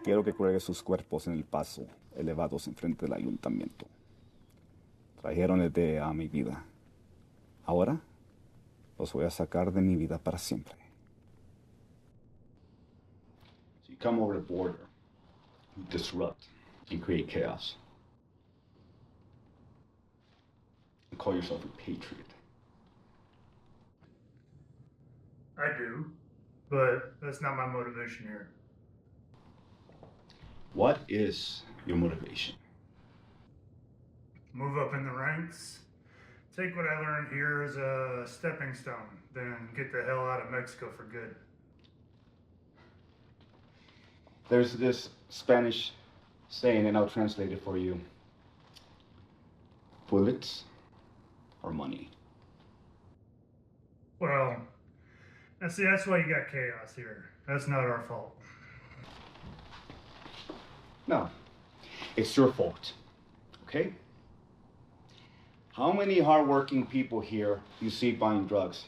Quiero que cuelgue sus cuerpos en el paso, elevados enfrente del ayuntamiento. Trajeron el DEA a mi vida. Ahora los voy a sacar de mi vida para siempre. So you come over the border, you disrupt and create chaos. You call yourself a patriot. I do, but that's not my motivation here. What is your motivation? Move up in the ranks, take what I learned here as a stepping stone, then get the hell out of Mexico for good. There's this Spanish saying, and I'll translate it for you. Bullets or money? Well, now see, that's why you got chaos here. That's not our fault. No, it's your fault, okay? How many hardworking people here you see buying drugs?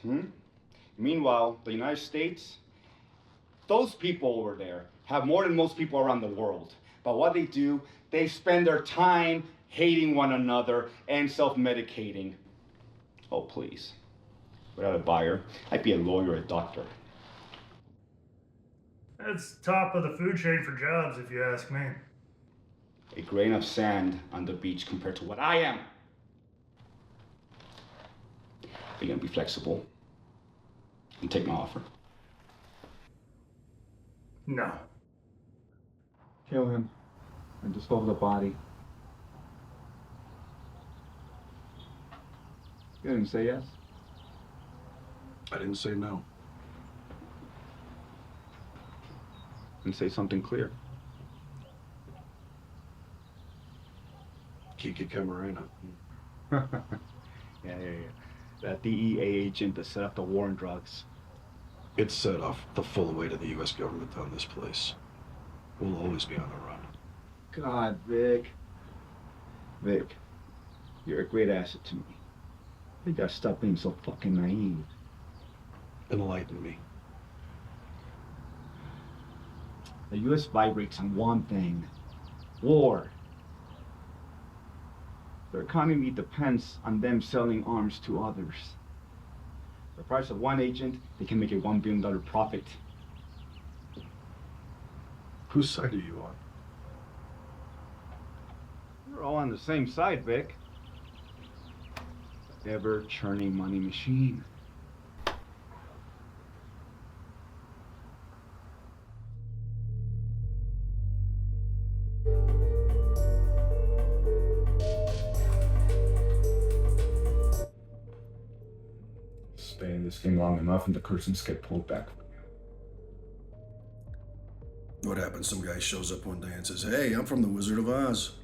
Meanwhile, the United States, those people over there have more than most people around the world. But what they do, they spend their time hating one another and self-medicating. Oh, please. Without a buyer, I'd be a lawyer or a doctor. That's top of the food chain for jobs, if you ask me. A grain of sand on the beach compared to what I am. Are you gonna be flexible and take my offer? No. Kill him and dispose of the body. You didn't say yes? I didn't say no. And say something clear. Kiki Camarena. Yeah. That DEA agent that set up the war on drugs. It set off the full weight of the U.S. government on this place. We'll always be on the run. God, Vic. Vic, you're a great asset to me. You gotta stop being so fucking naive. Enlighten me. The U.S. vibrates on one thing: war. Their economy depends on them selling arms to others. For the price of one agent, they can make a $1 billion profit. Whose side are you on? We're all on the same side, Vic. Ever-churning money machine. Stay in this thing long enough and the curtains get pulled back. What happens? Some guy shows up one day and says, "Hey, I'm from the Wizard of Oz."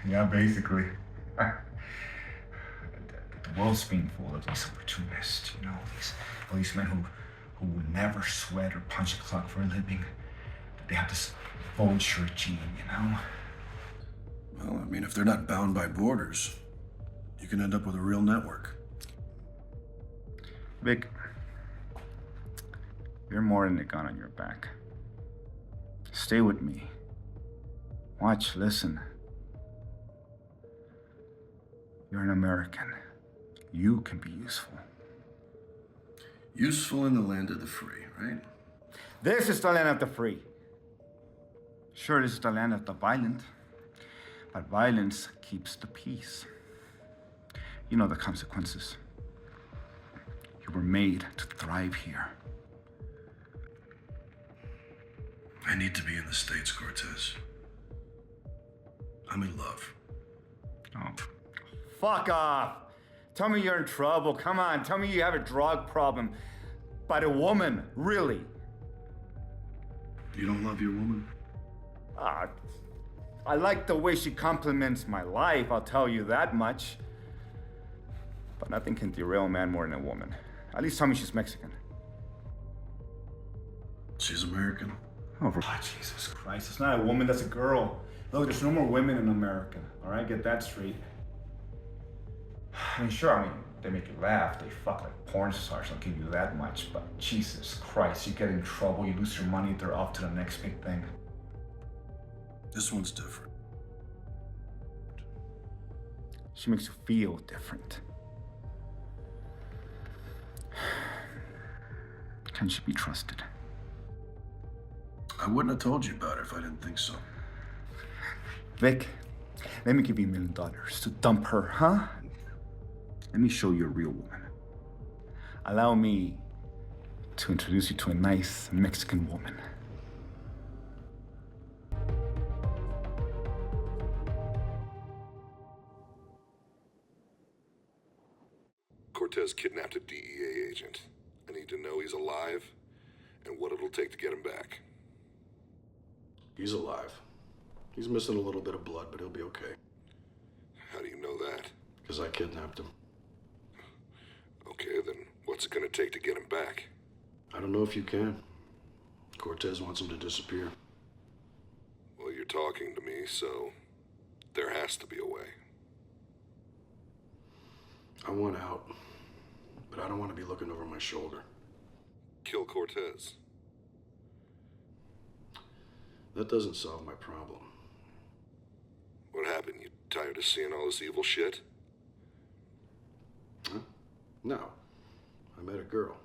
Yeah, basically. The world's being full of these opportunists, you know, these policemen who never sweat or punch a clock for a living. They have this vulture gene, you know? Well, I mean, if they're not bound by borders, you can end up with a real network. Vic, you're more than a gun on your back. Stay with me. Watch, listen. You're an American. You can be useful. Useful in the land of the free, right? This is the land of the free. Sure, this is the land of the violent. But violence keeps the peace. You know the consequences. You were made to thrive here. I need to be in the States, Cortez. I'm in love. Oh. Fuck off! Tell me you're in trouble. Come on, tell me you have a drug problem. But a woman, really? You don't love your woman? I like the way she compliments my life, I'll tell you that much. But nothing can derail a man more than a woman. At least tell me she's Mexican. She's American. Oh, Jesus Christ, it's not a woman, that's a girl. Look, there's no more women in America, all right? Get that straight. I mean, they make you laugh, they fuck like porn stars, I'll give you that much, but Jesus Christ, you get in trouble, you lose your money, they're off to the next big thing. This one's different. She makes you feel different. Can she be trusted? I wouldn't have told you about it if I didn't think so. Vic, let me give you $1 million to dump her, huh? Let me show you a real woman. Allow me to introduce you to a nice Mexican woman. Cortez kidnapped a DEA agent. I need to know he's alive and what it'll take to get him back. He's alive. He's missing a little bit of blood, but he'll be okay. How do you know that? Because I kidnapped him. Okay, then what's it gonna take to get him back? I don't know if you can. Cortez wants him to disappear. Well, you're talking to me, so there has to be a way. I want out, but I don't want to be looking over my shoulder. Kill Cortez. That doesn't solve my problem. What happened? You tired of seeing all this evil shit? Huh? No. I met a girl.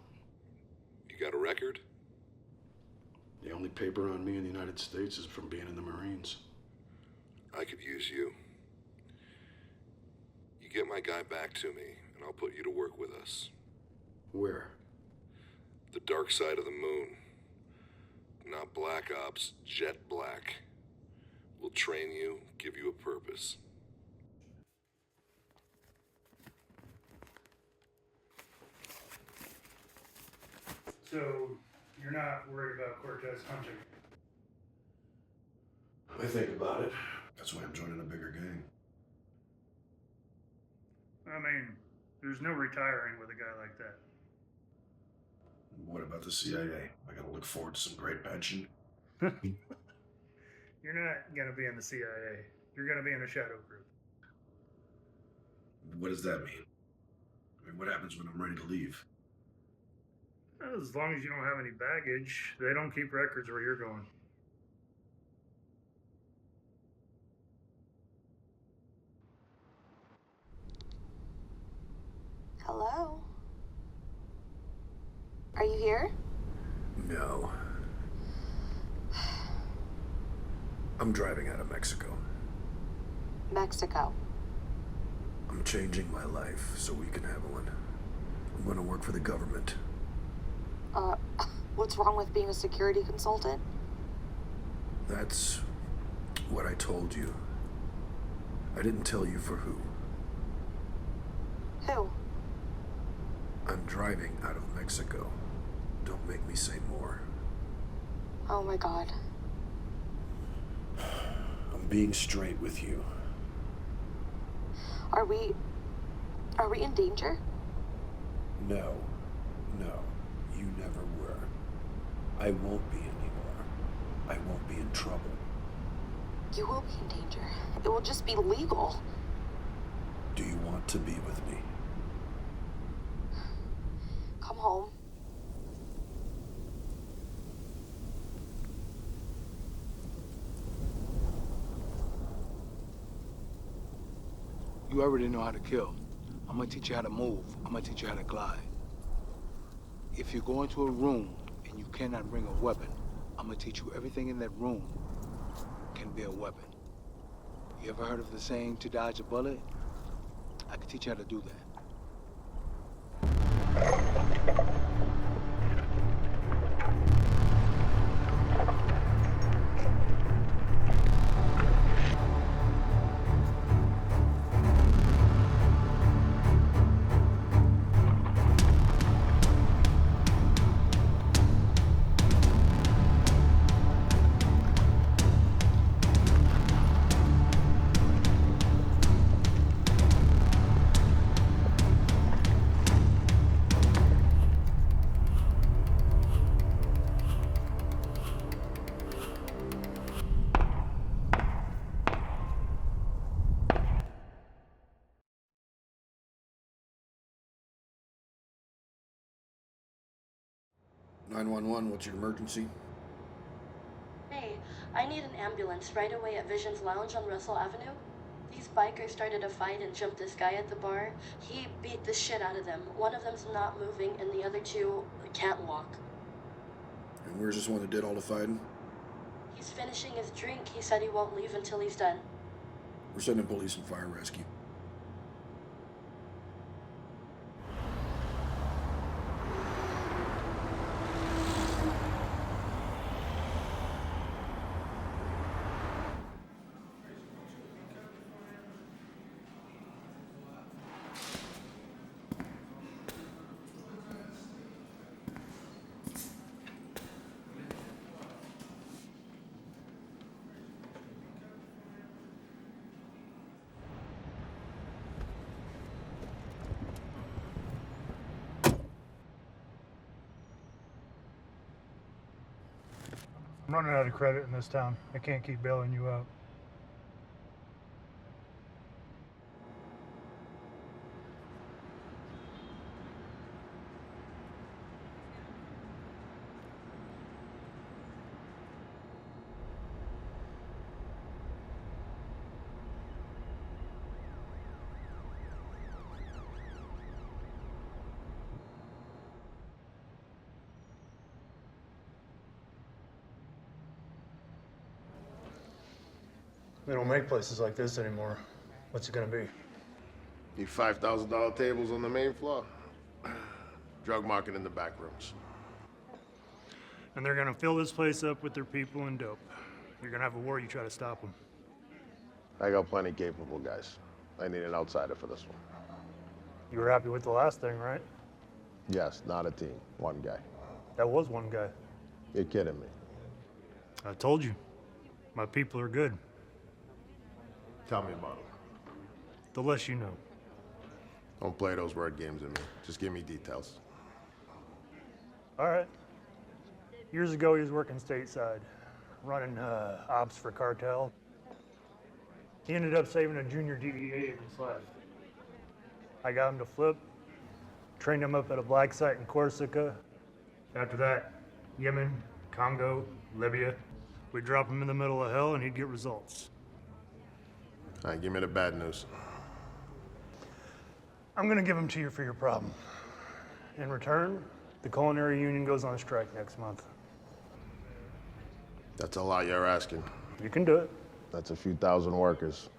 You got a record? The only paper on me in the United States is from being in the Marines. I could use you. You get my guy back to me, and I'll put you to work with us. Where? The dark side of the moon. Not Black Ops, Jet Black. We'll train you, give you a purpose. So, you're not worried about Cortez hunting? I think about it. That's why I'm joining a bigger gang. I mean, there's no retiring with a guy like that. What about the CIA? I gotta look forward to some great pension. You're not gonna be in the CIA. You're gonna be in a shadow group. What does that mean? I mean, what happens when I'm ready to leave? As long as you don't have any baggage, they don't keep records where you're going. Hello? Are you here? No. I'm driving out of Mexico. Mexico. I'm changing my life so we can have one. I'm gonna work for the government. What's wrong with being a security consultant? That's what I told you. I didn't tell you for who. Who? I'm driving out of Mexico. Don't make me say more. Oh my god. I'm being straight with you. Are we in danger? No, you never were. I won't be anymore. I won't be in trouble. You will be in danger. It will just be legal. Do you want to be with me? Come home. You already know how to kill. I'm gonna teach you how to move. I'm gonna teach you how to glide. If you go into a room and you cannot bring a weapon, I'm gonna teach you everything in that room can be a weapon. You ever heard of the saying, to dodge a bullet? I can teach you how to do that. "911, what's your emergency?" Hey, I need an ambulance right away at Vision's Lounge on Russell Avenue. These bikers started a fight and jumped this guy at the bar. He beat the shit out of them. One of them's not moving, and the other two can't walk. And where's this one that did all the fighting? He's finishing his drink. He said he won't leave until he's done. We're sending police and fire rescue. I'm running out of credit in this town. I can't keep bailing you out. They don't make places like this anymore. What's it gonna be? Need $5,000 tables on the main floor. Drug market in the back rooms. And they're gonna fill this place up with their people and dope. You're gonna have a war, you try to stop them. I got plenty capable guys. I need an outsider for this one. You were happy with the last thing, right? Yes, not a team. One guy. That was one guy. You're kidding me. I told you. My people are good. Tell me about him. The less you know. Don't play those word games with me. Just give me details. All right. Years ago, he was working stateside, running ops for cartel. He ended up saving a junior DEA agent's life. I got him to flip, trained him up at a black site in Corsica. After that, Yemen, Congo, Libya. We'd drop him in the middle of hell and he'd get results. All right, give me the bad news. I'm gonna give him to you for your problem. In return, the culinary union goes on strike next month. That's a lot you're asking. You can do it. That's a few thousand workers.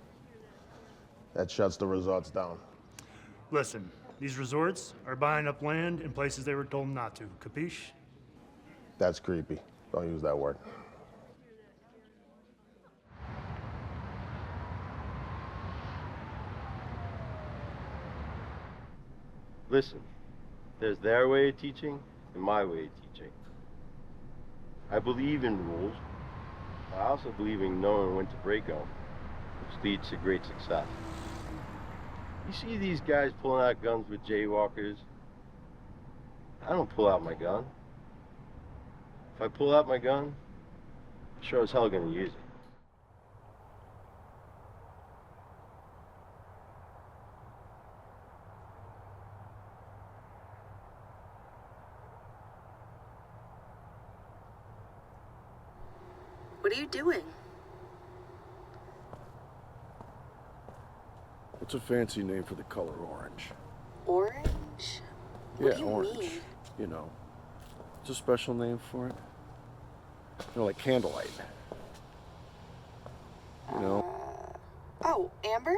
That shuts the resorts down. Listen, these resorts are buying up land in places they were told not to. Capiche? That's creepy. Don't use that word. Listen, there's their way of teaching and my way of teaching. I believe in rules. I also believe in knowing when to break them, which leads to great success. You see these guys pulling out guns with jaywalkers? I don't pull out my gun. If I pull out my gun, I'm sure as hell gonna use it. What are you doing? What's a fancy name for the color orange? Orange? What do you orange. mean? You know, it's a special name for it. You know, like candlelight. You know? Oh, amber?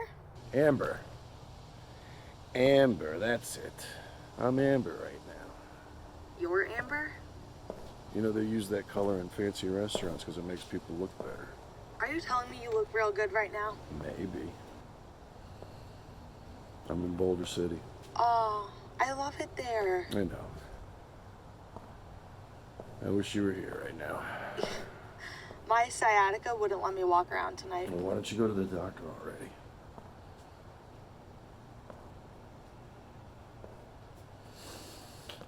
Amber. Amber, that's it. I'm amber right now. You're amber? You know, they use that color in fancy restaurants because it makes people look better. Are you telling me you look real good right now? Maybe. I'm in Boulder City. Oh, I love it there. I know. I wish you were here right now. My sciatica wouldn't let me walk around tonight. Well, why don't you go to the doctor already?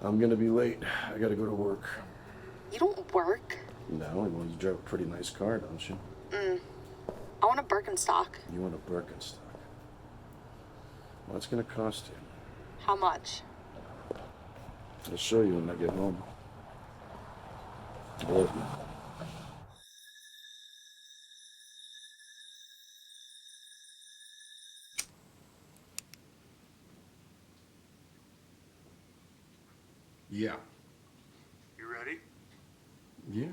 I'm gonna be late. I gotta go to work. You don't work? No, well, you drive a pretty nice car, don't you? I want a Birkenstock. You want a Birkenstock? What's gonna cost you? How much? I'll show you when I get home. I love you. Yeah. You ready? Yeah.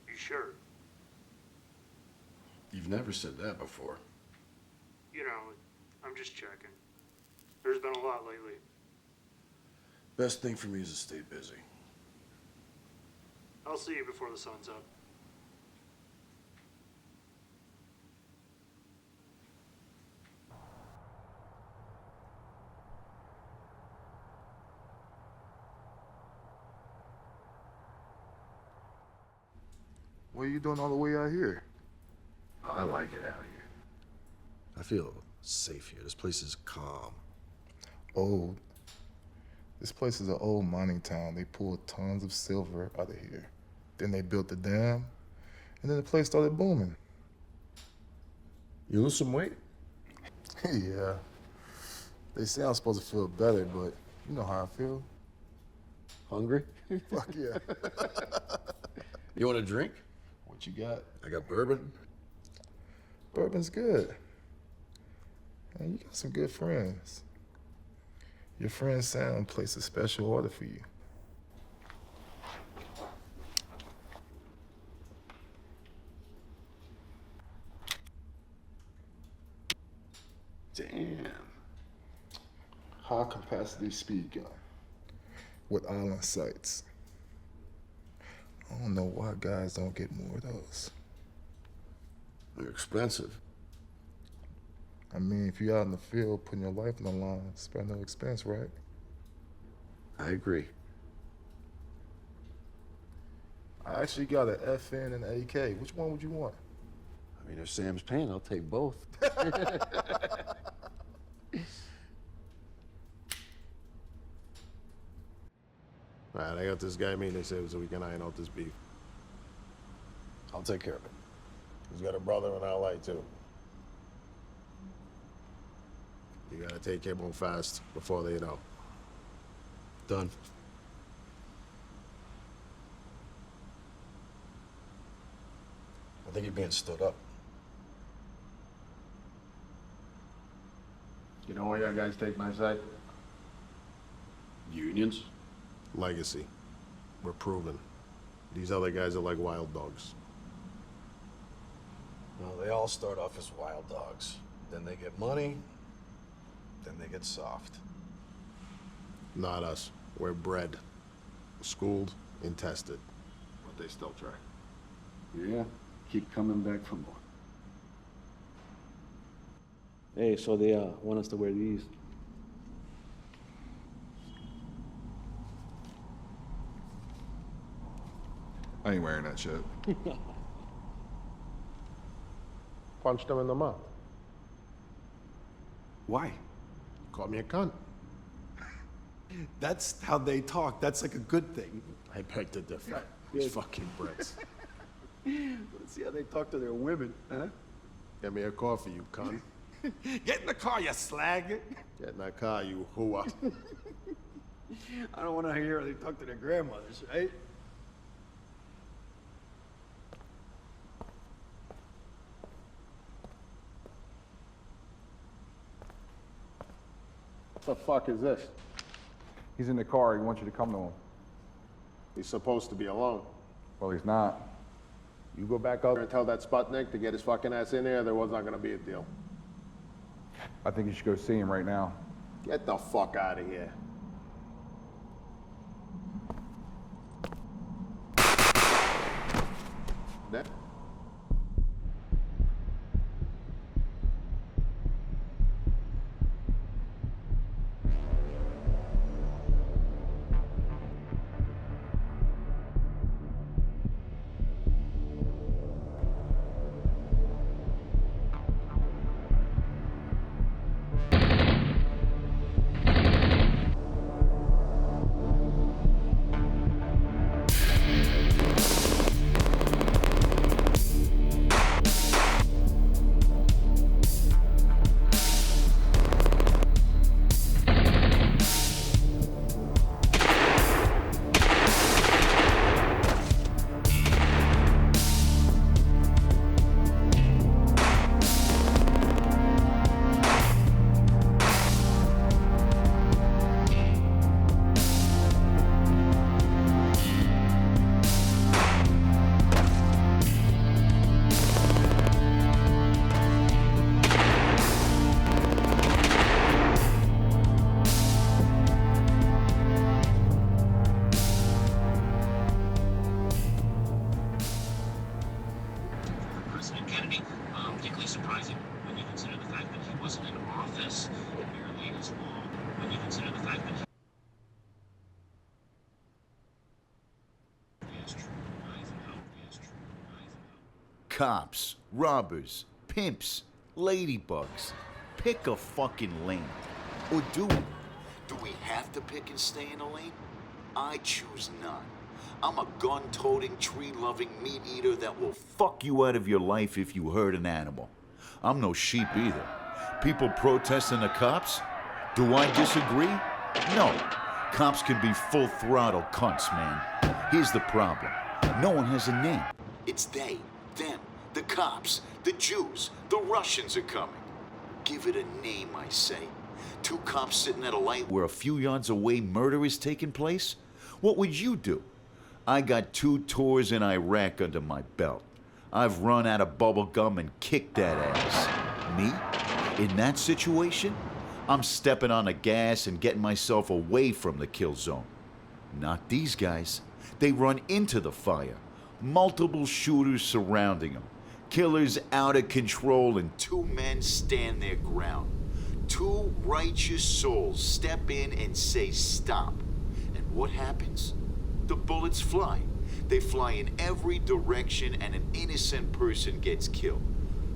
You sure? You've never said that before. You know, I'm just checking. There's been a lot lately. Best thing for me is to stay busy. I'll see you before the sun's up. What are you doing all the way out here? I like it out here. I feel safe here. This place is calm. Old. This place is an old mining town. They pulled tons of silver out of here. Then they built the dam, and then the place started booming. You lose some weight? Yeah. They say I'm supposed to feel better, but you know how I feel. Hungry? Fuck yeah. You want a drink? What you got? I got bourbon. Bourbon's good. And you got some good friends. Your friend Sam placed a special order for you. Damn. High capacity speed gun with island sights. I don't know why guys don't get more of those. They're expensive. I mean, if you're out in the field putting your life on the line, spare no expense, right? I agree. I actually got an FN and an AK. Which one would you want? I mean, if Sam's paying, I'll take both. All right, I got this guy meeting so we can iron out this beef. I'll take care of it. He's got a brother in LA too. You gotta take him home fast before they know. Done. I think you're being stood up. You know why you guys take my side? Unions? Legacy. We're proven. These other guys are like wild dogs. Well, they all start off as wild dogs. Then they get money, then they get soft. Not us. We're bred, schooled, and tested. But they still try. Yeah, keep coming back for more. Hey, so they want us to wear these. I ain't wearing that shit. Punched him in the mouth. Why? Called me a cunt. That's how they talk. That's like a good thing. I beg to differ. These fucking Brits. Let's see how they talk to their women, huh? Get me a coffee, you cunt. Get in the car, you slag. Get in that car, you hooah. I don't want to hear how they talk to their grandmothers, right? What the fuck is this? He's in the car. He wants you to come to him. He's supposed to be alone. Well, he's not. You go back out there and tell that Sputnik to get his fucking ass in there was not gonna be a deal. I think you should go see him right now. Get the fuck out of here. That? Cops, robbers, pimps, ladybugs. Pick a fucking lane. Or do we? Do we have to pick and stay in a lane? I choose not. I'm a gun-toting, tree-loving meat-eater that will fuck you out of your life if you hurt an animal. I'm no sheep either. People protesting the cops? Do I disagree? No. Cops can be full-throttle cunts, man. Here's the problem. No one has a name. It's they, them, the cops, the Jews, the Russians are coming. Give it a name, I say. Two cops sitting at a light where a few yards away murder is taking place? What would you do? I got 2 tours in Iraq under my belt. I've run out of bubble gum and kicked that ass. Me? In that situation? I'm stepping on the gas and getting myself away from the kill zone. Not these guys. They run into the fire. Multiple shooters surrounding them. Killers out of control, and 2 men stand their ground. 2 righteous souls step in and say stop. And what happens? The bullets fly. They fly in every direction, and an innocent person gets killed.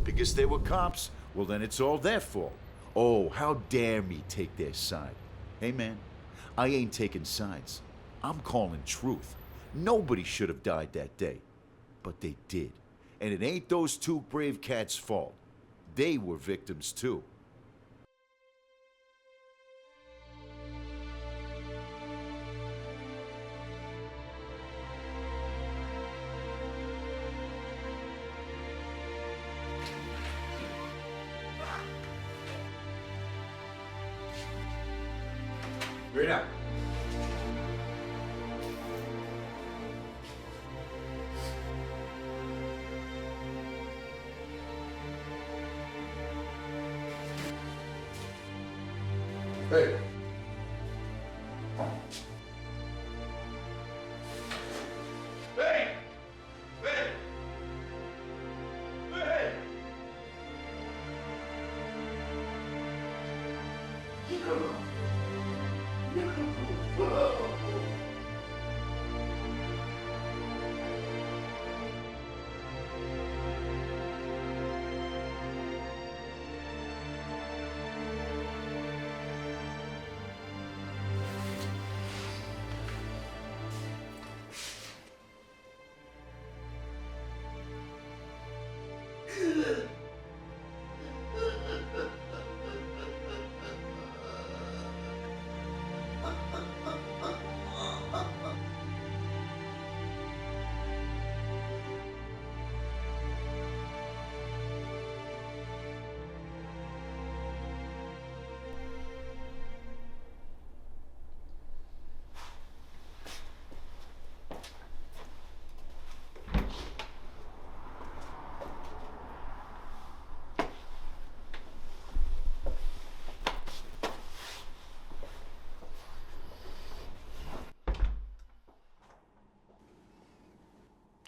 Because they were cops, well then it's all their fault. Oh, how dare me take their side. Hey man, I ain't taking sides. I'm calling truth. Nobody should have died that day. But they did. And it ain't those 2 brave cats' fault. They were victims too. Right up. Hey. Hey! Hey! Hey!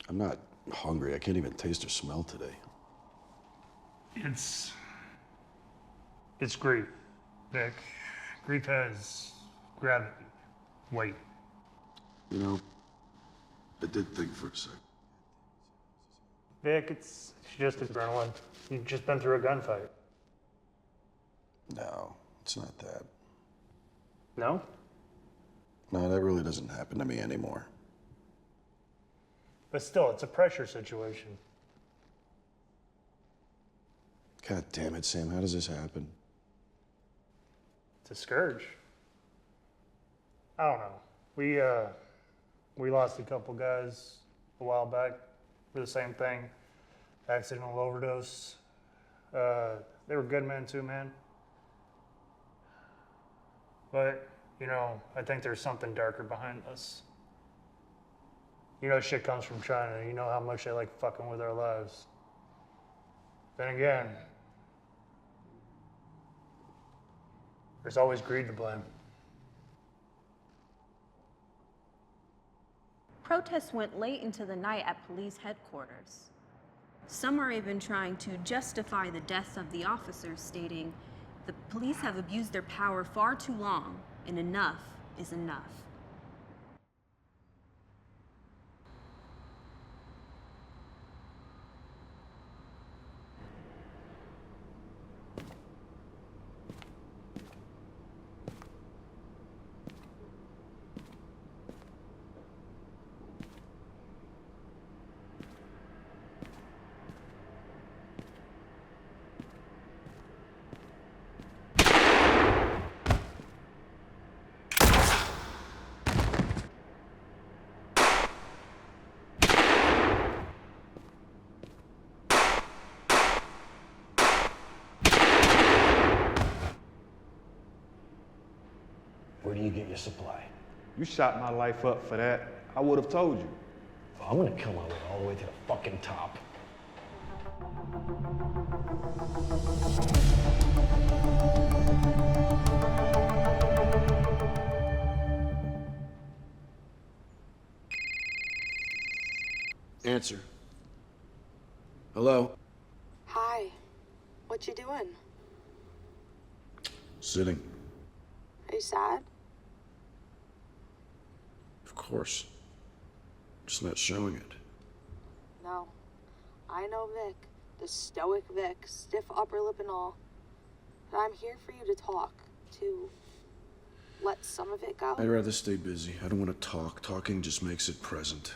I'm not hungry. I can't even taste or smell today. It's grief, Vic. Grief has gravity, weight. You know, I did think for a sec. Vic, it's just adrenaline. You've just been through a gunfight. No, it's not that. No? No, that really doesn't happen to me anymore. But still, it's a pressure situation. God damn it, Sam, how does this happen? It's a scourge. I don't know. We lost a couple guys a while back for the same thing. Accidental overdose. They were good men too, man. But, you know, I think there's something darker behind this. You know, shit comes from China. You know how much they like fucking with our lives. Then again, there's always greed to blame. Protests went late into the night at police headquarters. Some are even trying to justify the deaths of the officers, stating, "The police have abused their power far too long, and enough is enough." supply. You shot my life up for that. I would have told you. Well, I'm gonna kill my way all the way to the fucking top. Answer. Hello? Hi. What you doing? Sitting. Are you sad? Of course. Just not showing it. No. I know Vic. The stoic Vic. Stiff upper lip and all. But I'm here for you to talk. To let some of it go. I'd rather stay busy. I don't want to talk. Talking just makes it present.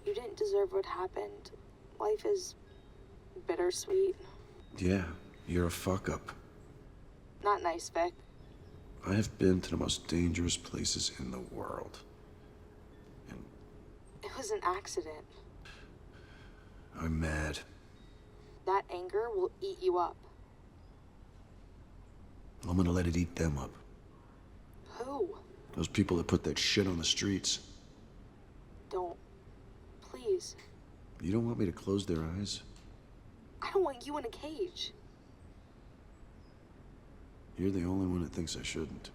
You didn't deserve what happened. Life is bittersweet. Yeah, you're a fuck-up. Not nice, Vic. I have been to the most dangerous places in the world. It was an accident. I'm mad. That anger will eat you up. I'm gonna let it eat them up. Who? Those people that put that shit on the streets. Don't. Please. You don't want me to close their eyes? I don't want you in a cage. You're the only one that thinks I shouldn't.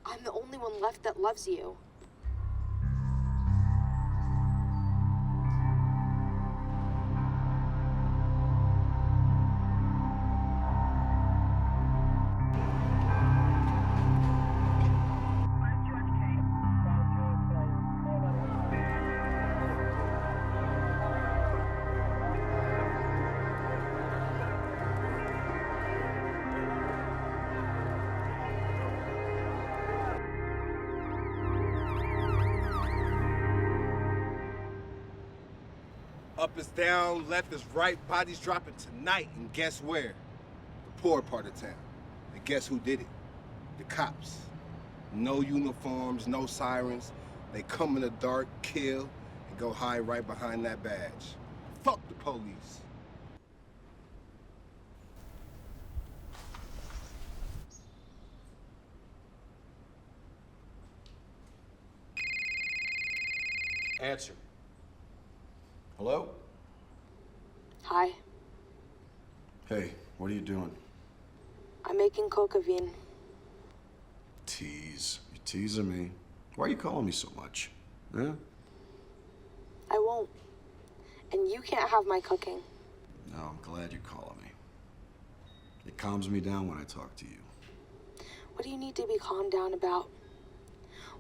I'm the only one left that loves you. Up is down, left is right, bodies dropping tonight, and guess where? The poor part of town. And guess who did it? The cops. No uniforms, no sirens. They come in the dark, kill, and go hide right behind that badge. Fuck the police. Answer. Hello? Hi. Hey, what are you doing? I'm making cocaine. Tease. You're teasing me. Why are you calling me so much? Huh? I won't. And you can't have my cooking. No, I'm glad you're calling me. It calms me down when I talk to you. What do you need to be calmed down about?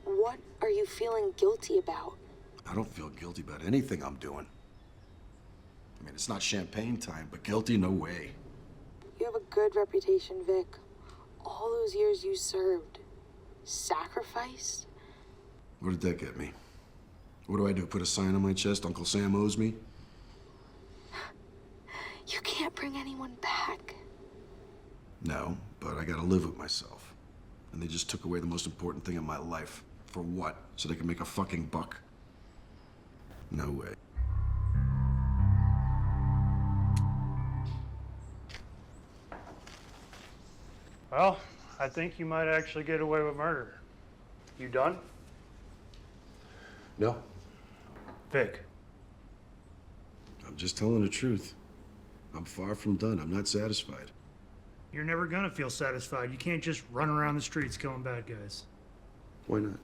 What are you feeling guilty about? I don't feel guilty about anything I'm doing. I mean, it's not champagne time, but guilty, no way. You have a good reputation, Vic. All those years you served. Sacrificed? What did that get me? What do I do, put a sign on my chest, Uncle Sam owes me? You can't bring anyone back. No, but I gotta live with myself. And they just took away the most important thing in my life. For what? So they can make a fucking buck? No way. Well, I think you might actually get away with murder. You done? No. Vic. I'm just telling the truth. I'm far from done. I'm not satisfied. You're never gonna feel satisfied. You can't just run around the streets killing bad guys. Why not?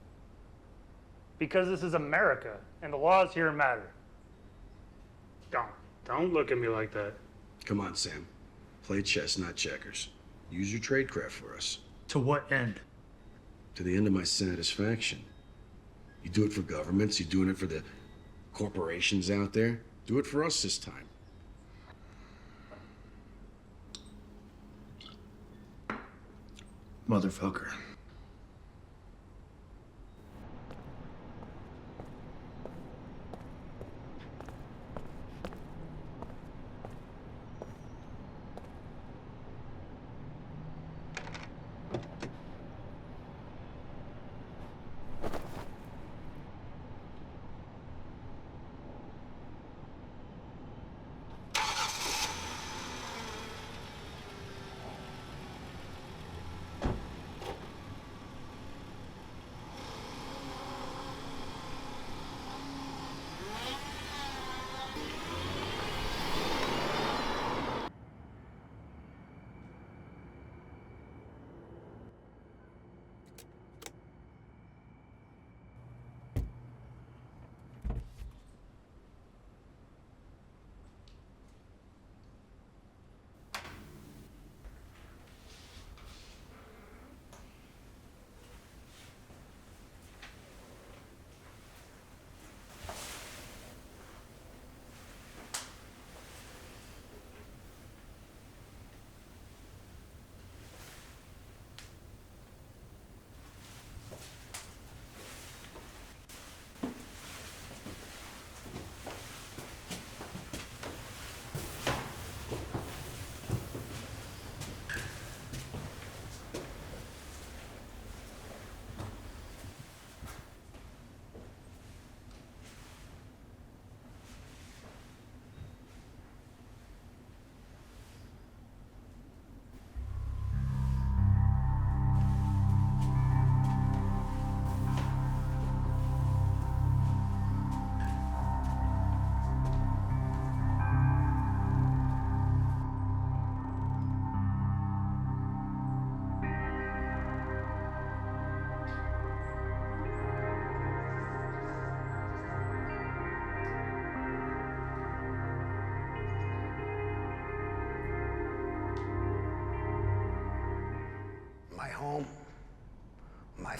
Because this is America, and the laws here matter. Don't look at me like that. Come on, Sam. Play chess, not checkers. Use your tradecraft for us. To what end? To the end of my satisfaction. You do it for governments, you're doing it for the corporations out there. Do it for us this time. Motherfucker.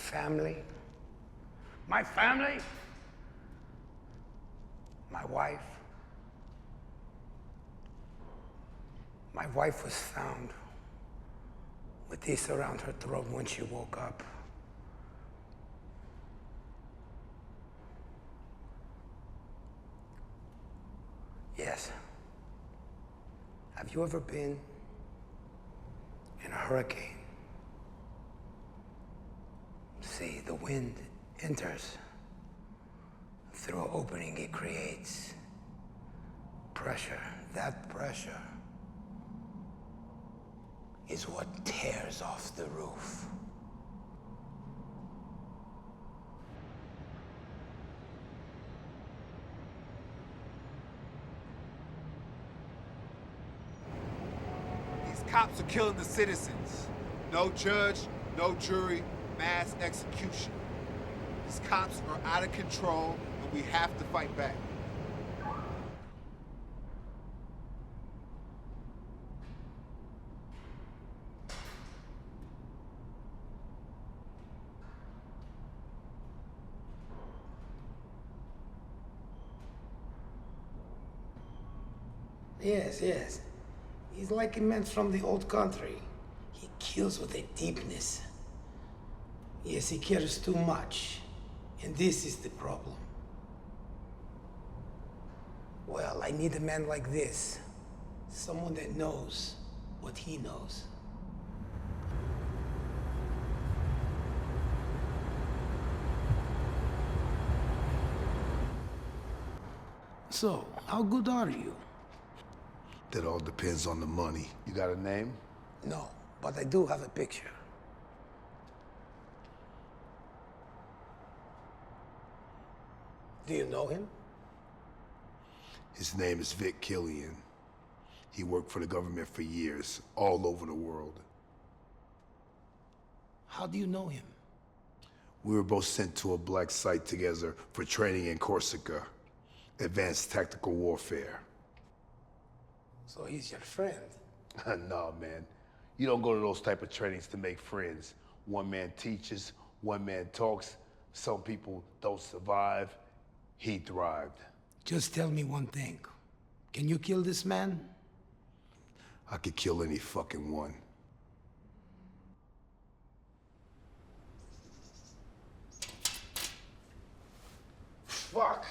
family. My family? My wife. My wife was found with this around her throat when she woke up. Yes. Have you ever been in a hurricane? See, the wind enters through an opening it creates. Pressure. That pressure is what tears off the roof. These cops are killing the citizens. No judge, no jury, mass execution. These cops are out of control, and we have to fight back. Yes, yes. He's like a man from the old country. He kills with a deepness. Yes, he cares too much. And this is the problem. Well, I need a man like this. Someone that knows what he knows. So, how good are you? That all depends on the money. You got a name? No, but I do have a picture. Do you know him? His name is Vic Killian. He worked for the government for years, all over the world. How do you know him? We were both sent to a black site together for training in Corsica. Advanced tactical warfare. So he's your friend? No, man. You don't go to those type of trainings to make friends. One man teaches, one man talks. Some people don't survive. He thrived. Just tell me one thing. Can you kill this man? I could kill any fucking one. Fuck!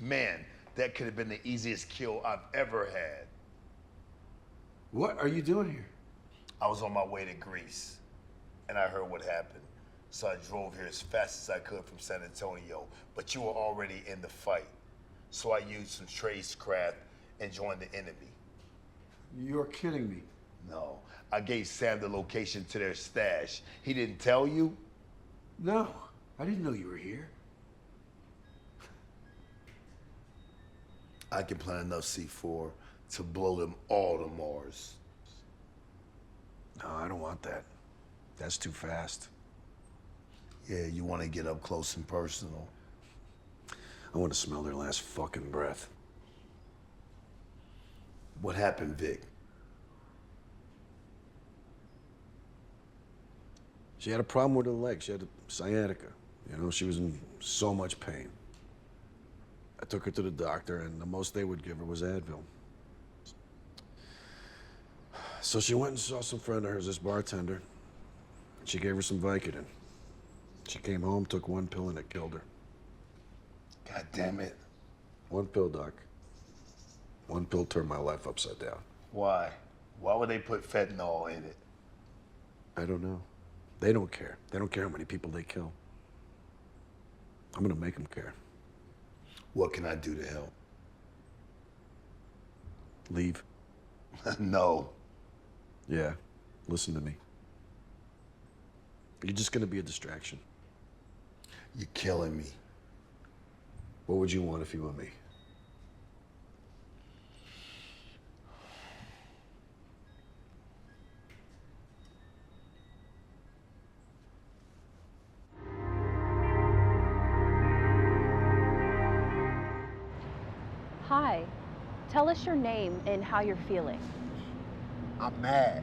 Man, that could have been the easiest kill I've ever had. What are you doing here? I was on my way to Greece, and I heard what happened. So I drove here as fast as I could from San Antonio, but you were already in the fight. So I used some tradecraft and joined the enemy. You're kidding me. No, I gave Sam the location to their stash. He didn't tell you? No, I didn't know you were here. I can plant enough C4 to blow them all to Mars. No, I don't want that. That's too fast. Yeah, you want to get up close and personal. I want to smell their last fucking breath. What happened, Vic? She had a problem with her leg. She had sciatica. You know, she was in so much pain. I took her to the doctor, and the most they would give her was Advil. So she went and saw some friend of hers, this bartender. She gave her some Vicodin. She came home, took one pill, and it killed her. God damn it. One pill, Doc. One pill turned my life upside down. Why? Why would they put fentanyl in it? I don't know. They don't care. They don't care how many people they kill. I'm gonna make them care. What can I do to help? Leave. No. Yeah, listen to me. You're just gonna be a distraction. You're killing me. What would you want if you were me? Hi. Tell us your name and how you're feeling. I'm mad.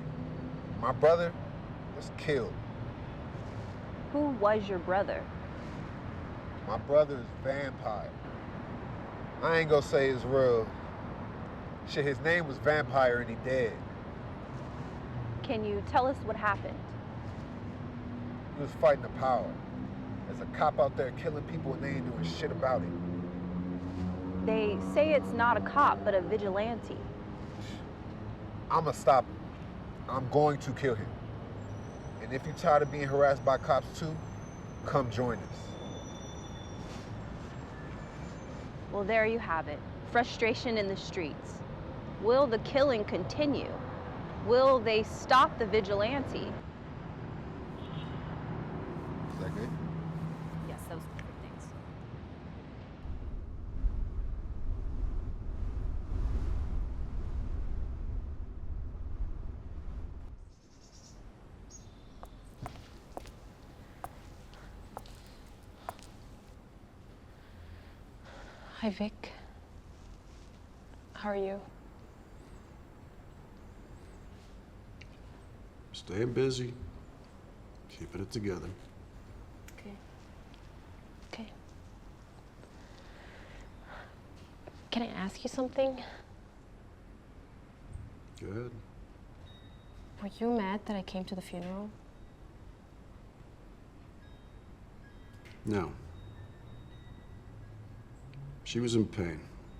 My brother was killed. Who was your brother? My brother is Vampire. I ain't gonna say it's real. Shit, his name was Vampire and he dead. Can you tell us what happened? He was fighting the power. There's a cop out there killing people and they ain't doing shit about it. They say it's not a cop, but a vigilante. I'ma stop him. I'm going to kill him. And if you're tired of being harassed by cops too, come join us. Well, there you have it. Frustration in the streets. Will the killing continue? Will they stop the vigilante? Is that good? Yes, that was perfect. Thanks. Hi, Vic. How are you? Staying busy, keeping it together. Okay. Okay. Can I ask you something? Go ahead. Were you mad that I came to the funeral? No. She was in pain.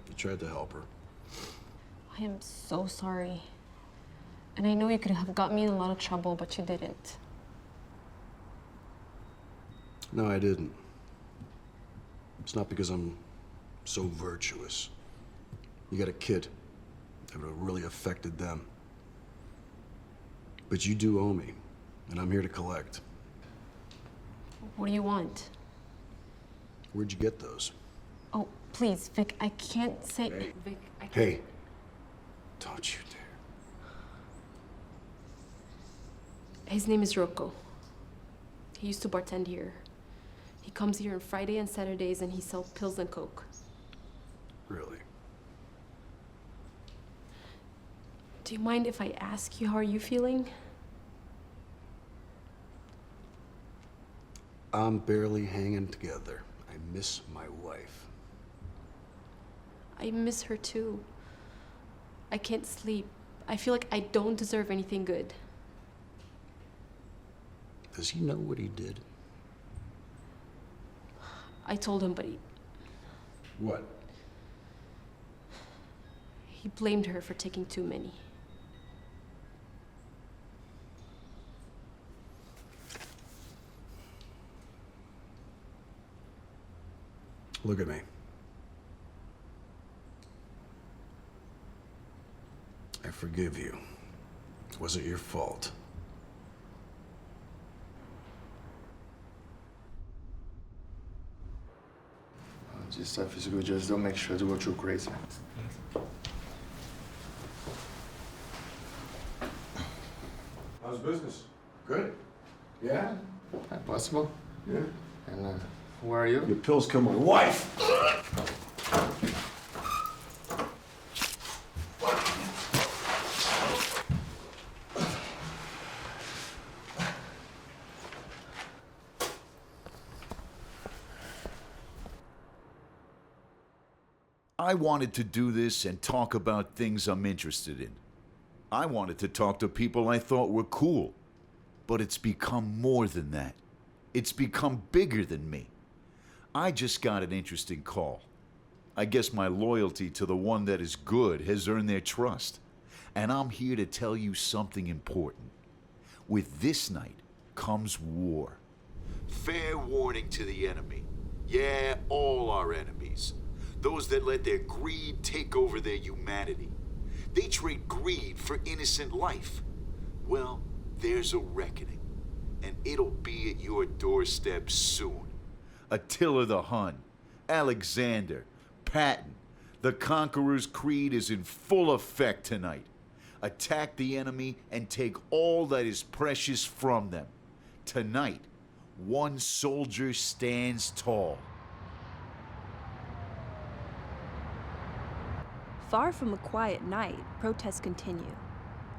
I tried to help her. I am so sorry. And I know you could have got me in a lot of trouble, but you didn't. No, I didn't. It's not because I'm so virtuous. You got a kid. That would have really affected them. But you do owe me, and I'm here to collect. What do you want? Where'd you get those? Oh, please, Vic, I can't say... Hey. Vic, I can't... Hey, don't you dare. His name is Rocco. He used to bartend here. He comes here on Friday and Saturdays and he sells pills and coke. Really? Do you mind if I ask you how are you feeling? I'm barely hanging together. I miss my wife. I miss her too. I can't sleep. I feel like I don't deserve anything good. Does he know what he did? I told him, but he What? blamed her for taking too many. Look at me. I forgive you. It wasn't your fault. This stuff is good, just don't make sure to go too crazy. How's business? Good. Yeah? Possible? Yeah. And who are you? Your pills kill my wife! I wanted to do this and talk about things I'm interested in. I wanted to talk to people I thought were cool. But it's become more than that. It's become bigger than me. I just got an interesting call. I guess my loyalty to the one that is good has earned their trust. And I'm here to tell you something important. With this night comes war. Fair warning to the enemy. Yeah, all our enemies. Those that let their greed take over their humanity. They trade greed for innocent life. Well, there's a reckoning, and it'll be at your doorstep soon. Attila the Hun, Alexander, Patton, the Conqueror's creed is in full effect tonight. Attack the enemy and take all that is precious from them. Tonight, one soldier stands tall. Far from a quiet night, protests continue.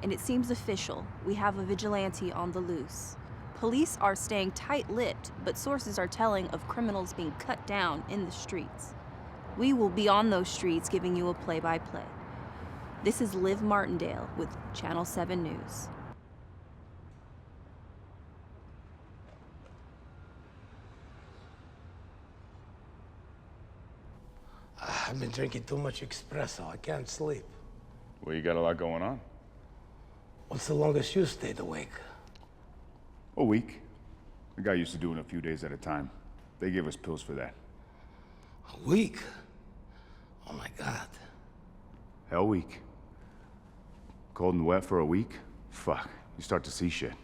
And it seems official. We have a vigilante on the loose. Police are staying tight-lipped, but sources are telling of criminals being cut down in the streets. We will be on those streets giving you a play-by-play. This is Liv Martindale with Channel 7 News. I've been drinking too much espresso. I can't sleep. Well, you got a lot going on. What's the longest you stayed awake? A week. I got used to doing a few days at a time. They gave us pills for that. A week? Oh my God. Hell week. Cold and wet for a week? Fuck, you start to see shit.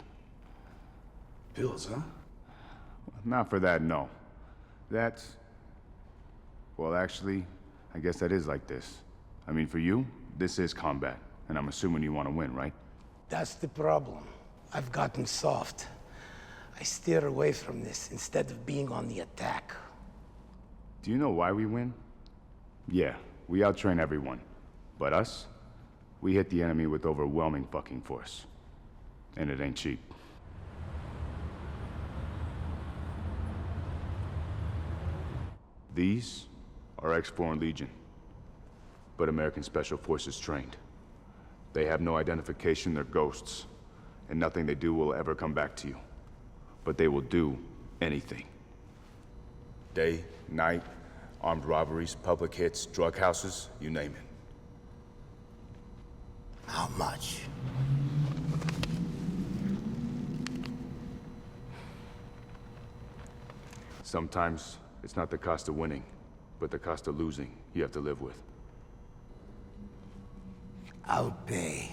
Pills, huh? Not for that, no. That's... Well, actually, I guess that is like this. I mean, for you, this is combat. And I'm assuming you want to win, right? That's the problem. I've gotten soft. I steer away from this instead of being on the attack. Do you know why we win? Yeah, we outtrain everyone. But us? We hit the enemy with overwhelming fucking force. And it ain't cheap. These are ex-Foreign Legion, but American Special Forces trained. They have no identification, they're ghosts, and nothing they do will ever come back to you. But they will do anything. Day, night, armed robberies, public hits, drug houses, you name it. How much? Sometimes it's not the cost of winning, but the cost of losing you have to live with. I'll pay.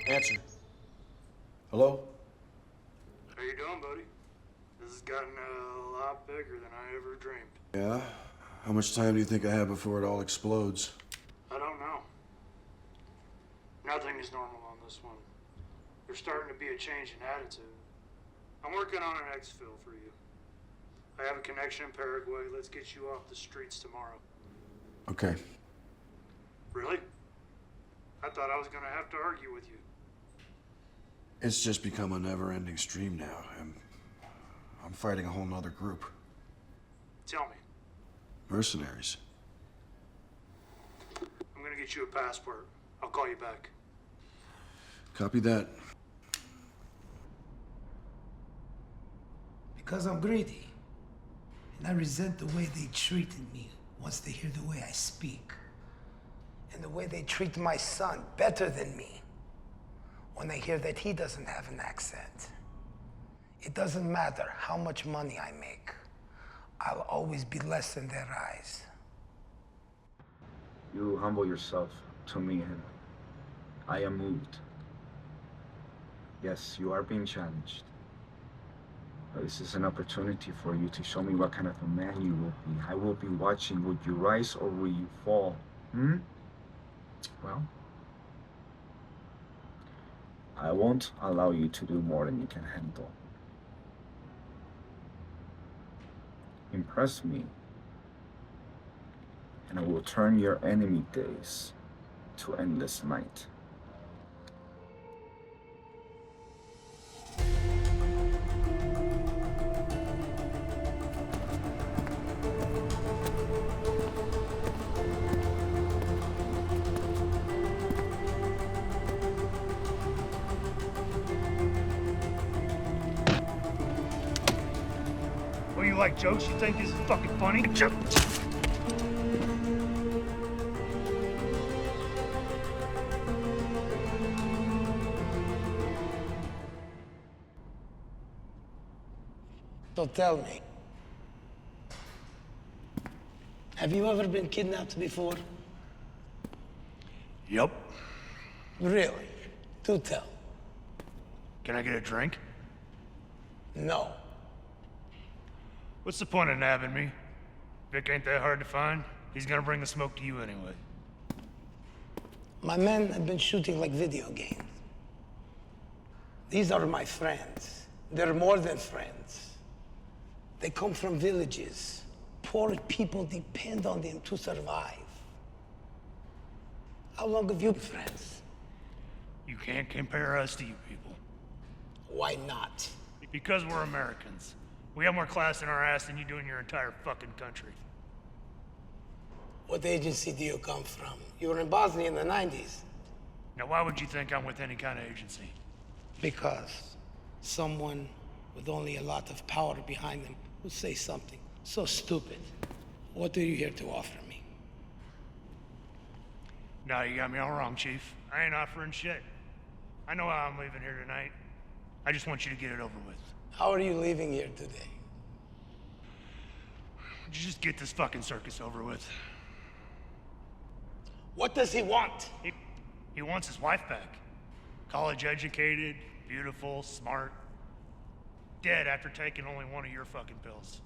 Answer. Hello? How you doing, buddy? This has gotten a lot bigger than I ever dreamed. Yeah? How much time do you think I have before it all explodes? I don't know. Nothing is normal on this one. There's starting to be a change in attitude. I'm working on an exfil for you. I have a connection in Paraguay. Let's get you off the streets tomorrow. Okay. Really? I thought I was gonna have to argue with you. It's just become a never-ending stream now. I'm fighting a whole nother group. Tell me. Mercenaries. I'm gonna get you a passport. I'll call you back. Copy that. Because I'm greedy. And I resent the way they treated me once they hear the way I speak. And the way they treat my son better than me when they hear that he doesn't have an accent. It doesn't matter how much money I make. I'll always be less in their eyes. You humble yourself to me, and I am moved. Yes, you are being challenged. But this is an opportunity for you to show me what kind of a man you will be. I will be watching. Would you rise or will you fall? Well, I won't allow you to do more than you can handle. Impress me, and I will turn your enemy days to endless night. like jokes? You think this is fucking funny? So tell me, have you ever been kidnapped before? Yep. Really? Do tell. Can I get a drink? No. What's the point of nabbing me? Vic ain't that hard to find. He's gonna bring the smoke to you anyway. My men have been shooting like video games. These are my friends. They're more than friends. They come from villages. Poor people depend on them to survive. How long have you been friends? You can't compare us to you people. Why not? Because we're Americans. We have more class in our ass than you do in your entire fucking country. What agency do you come from? You were in Bosnia in the 90s. Now, why would you think I'm with any kind of agency? Because someone with only a lot of power behind them would say something so stupid. What are you here to offer me? No, you got me all wrong, Chief. I ain't offering shit. I know how I'm leaving here tonight. I just want you to get it over with. How are you leaving here today? Would you just get this fucking circus over with? What does he want? He wants his wife back. College educated, beautiful, smart. Dead after taking only one of your fucking pills.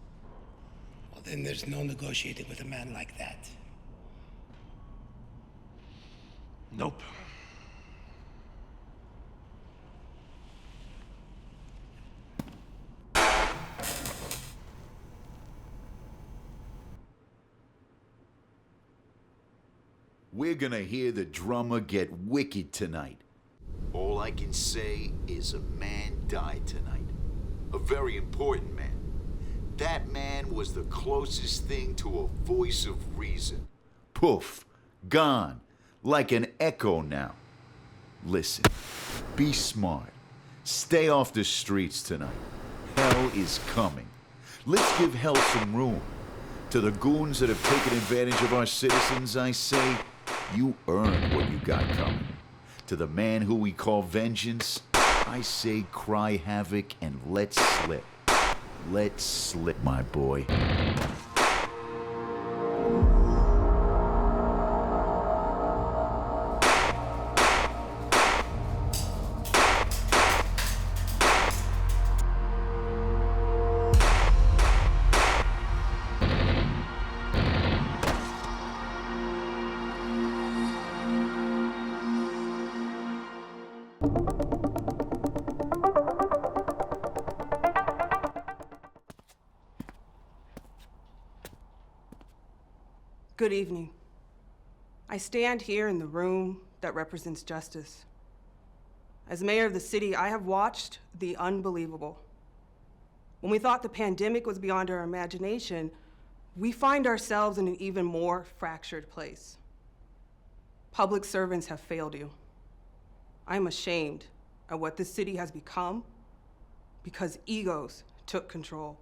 Well, then there's no negotiating with a man like that. Nope. We're gonna hear the drummer get wicked tonight. All I can say is a man died tonight. A very important man. That man was the closest thing to a voice of reason. Poof, gone, like an echo now. Listen, be smart. Stay off the streets tonight. Hell is coming. Let's give hell some room. To the goons that have taken advantage of our citizens, I say, you earned what you got coming. To the man who we call vengeance, I say cry havoc and let slip. Let slip, my boy. Good evening. I stand here in the room that represents justice. As mayor of the city, I have watched the unbelievable. When we thought the pandemic was beyond our imagination, we find ourselves in an even more fractured place. Public servants have failed you. I'm ashamed of what this city has become because egos took control.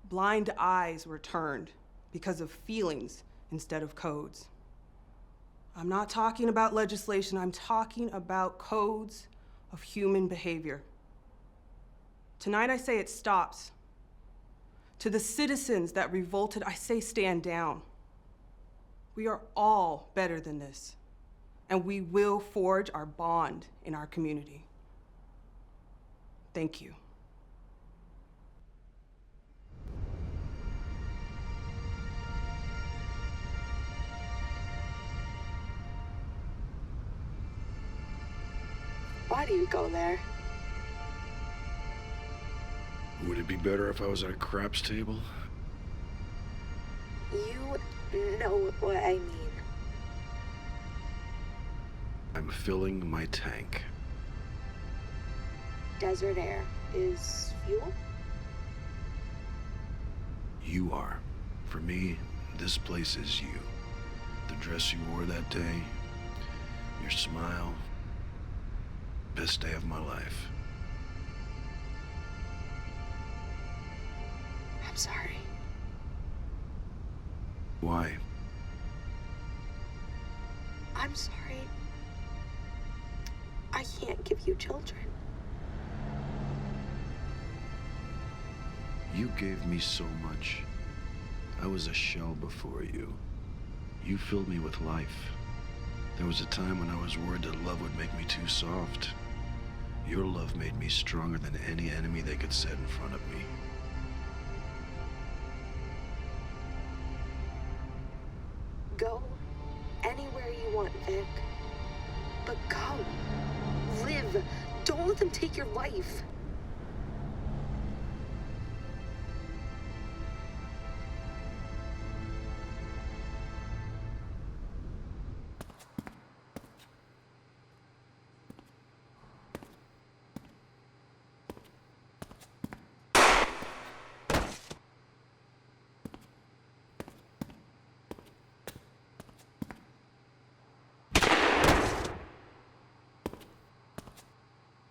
Blind eyes were turned because of feelings instead of codes. I'm not talking about legislation, I'm talking about codes of human behavior. Tonight I say it stops. To the citizens that revolted, I say stand down. We are all better than this, and we will forge our bond in our community. Thank you. Why do you go there? Would it be better if I was at a craps table? You know what I mean. I'm filling my tank. Desert air is fuel? You are. For me, this place is you. The dress you wore that day, your smile, best day of my life. I'm sorry. Why? I'm sorry. I can't give you children. You gave me so much. I was a shell before you. You filled me with life. There was a time when I was worried that love would make me too soft. Your love made me stronger than any enemy they could set in front of me. Go anywhere you want, Vic. But go. Live. Don't let them take your life.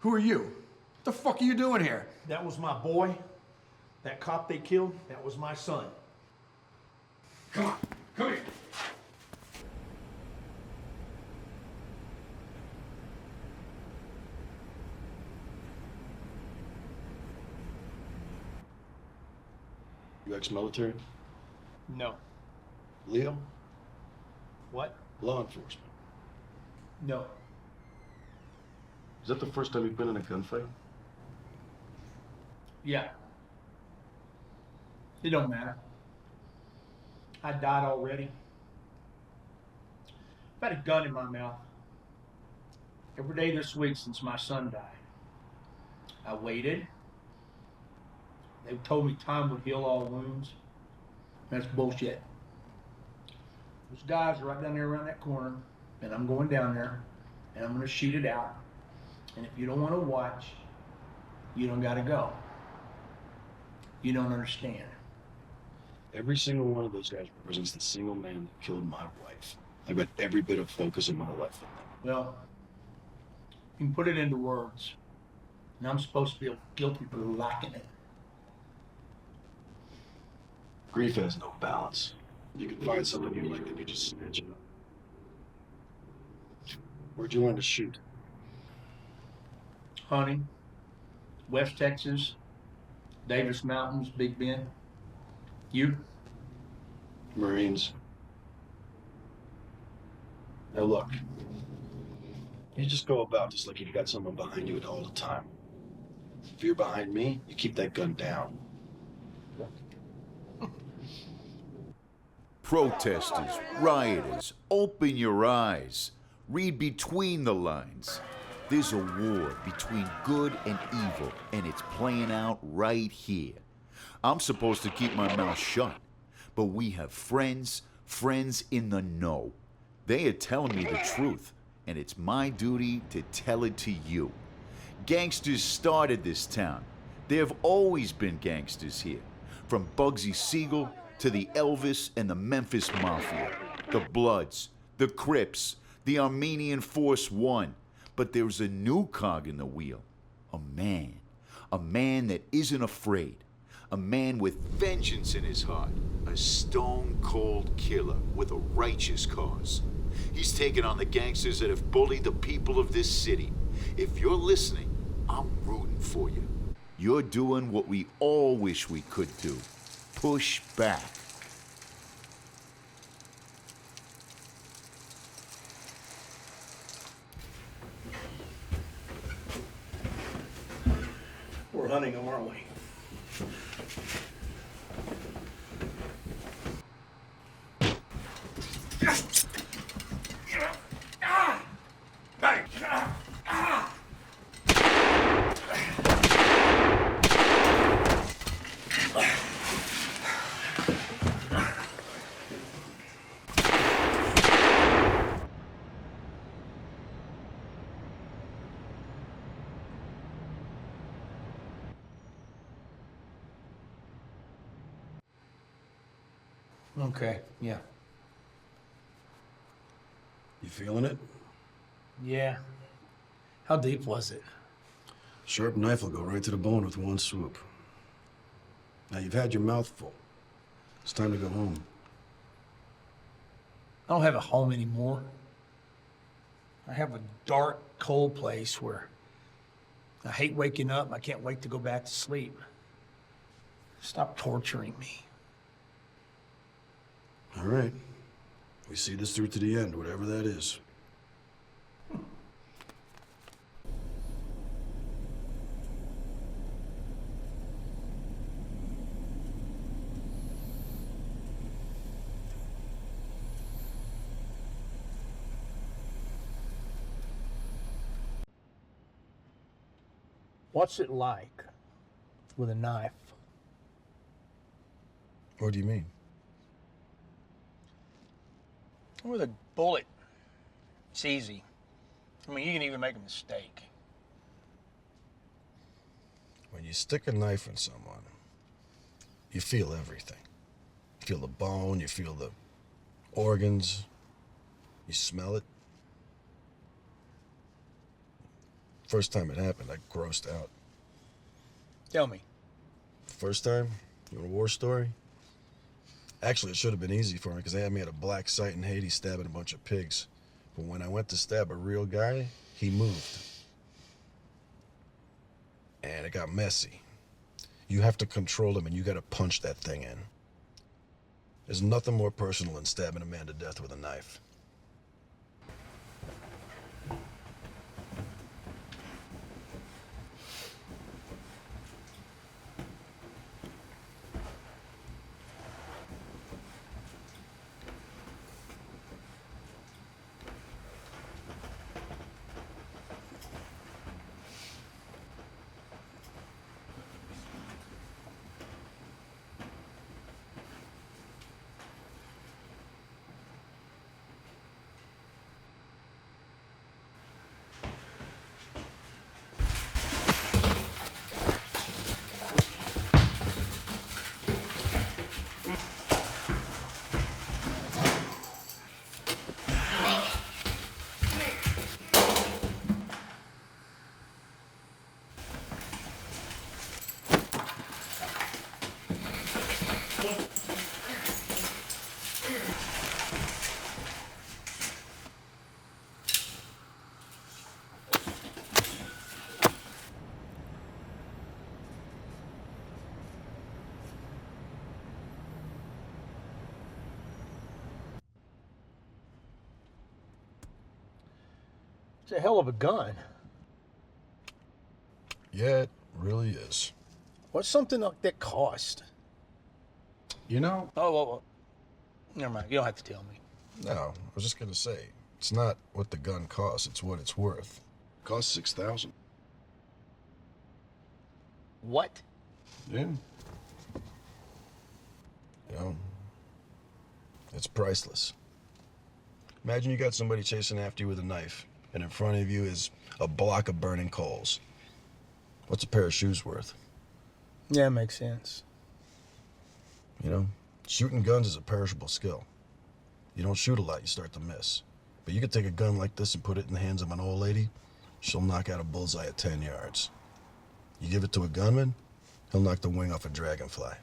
Who are you? What the fuck are you doing here? That was my boy. That cop they killed, that was my son. Come on, come here. You ex-military? No. Leo? What? Law enforcement. No. Is that the first time you've been in a gunfight? Yeah. It don't matter. I died already. I've had a gun in my mouth every day this week since my son died. I waited. They told me time would heal all wounds. That's bullshit. Those guys are right down there around that corner, and I'm going down there, and I'm gonna shoot it out. And if you don't want to watch, you don't gotta go. You don't understand. Every single one of those guys represents the single man that killed my wife. I've got every bit of focus in my life on them. Well, you can put it into words. And I'm supposed to feel guilty for lacking it. Grief has no balance. You can find something you like if you just snatch it up. Where'd you learn to shoot? Hunting, West Texas, Davis Mountains, Big Bend. You? Marines. Now look, you just go about just like you got someone behind you at all the time. If you're behind me, you keep that gun down. Protesters, rioters, open your eyes. Read between the lines. There's a war between good and evil, and it's playing out right here. I'm supposed to keep my mouth shut, but we have friends in the know. They are telling me the truth, and it's my duty to tell it to you. Gangsters started this town. There have always been gangsters here, from Bugsy Siegel to the Elvis and the Memphis Mafia, the Bloods, the Crips, the Armenian Force One. But there's a new cog in the wheel. A man that isn't afraid. A man with vengeance in his heart. A stone-cold killer with a righteous cause. He's taken on the gangsters that have bullied the people of this city. If you're listening, I'm rooting for you. You're doing what we all wish we could do. Push back. We're hunting them, aren't we? Okay, yeah. You feeling it? Yeah. How deep was it? Sharp knife will go right to the bone with one swoop. Now, you've had your mouth full. It's time to go home. I don't have a home anymore. I have a dark, cold place where I hate waking up. I can't wait to go back to sleep. Stop torturing me. All right. We see this through to the end, whatever that is. What's it like with a knife? What do you mean? With a bullet, it's easy. I mean, you can even make a mistake. When you stick a knife in someone, you feel everything. You feel the bone, you feel the organs, you smell it. First time it happened, I grossed out. Tell me. First time, you want a war story? Actually, it should have been easy for me because they had me at a black site in Haiti stabbing a bunch of pigs. But when I went to stab a real guy, he moved. And it got messy. You have to control him and you gotta punch that thing in. There's nothing more personal than stabbing a man to death with a knife. It's a hell of a gun. Yeah, it really is. What's something like that cost? You know? Oh. Never mind. You don't have to tell me. No, I was just gonna say, it's not what the gun costs, it's what it's worth. It costs $6,000. What? Yeah. You know, it's priceless. Imagine you got somebody chasing after you with a knife, and in front of you is a block of burning coals. What's a pair of shoes worth? Yeah, makes sense. You know, shooting guns is a perishable skill. You don't shoot a lot, you start to miss. But you could take a gun like this and put it in the hands of an old lady, she'll knock out a bullseye at 10 yards. You give it to a gunman, he'll knock the wing off a dragonfly.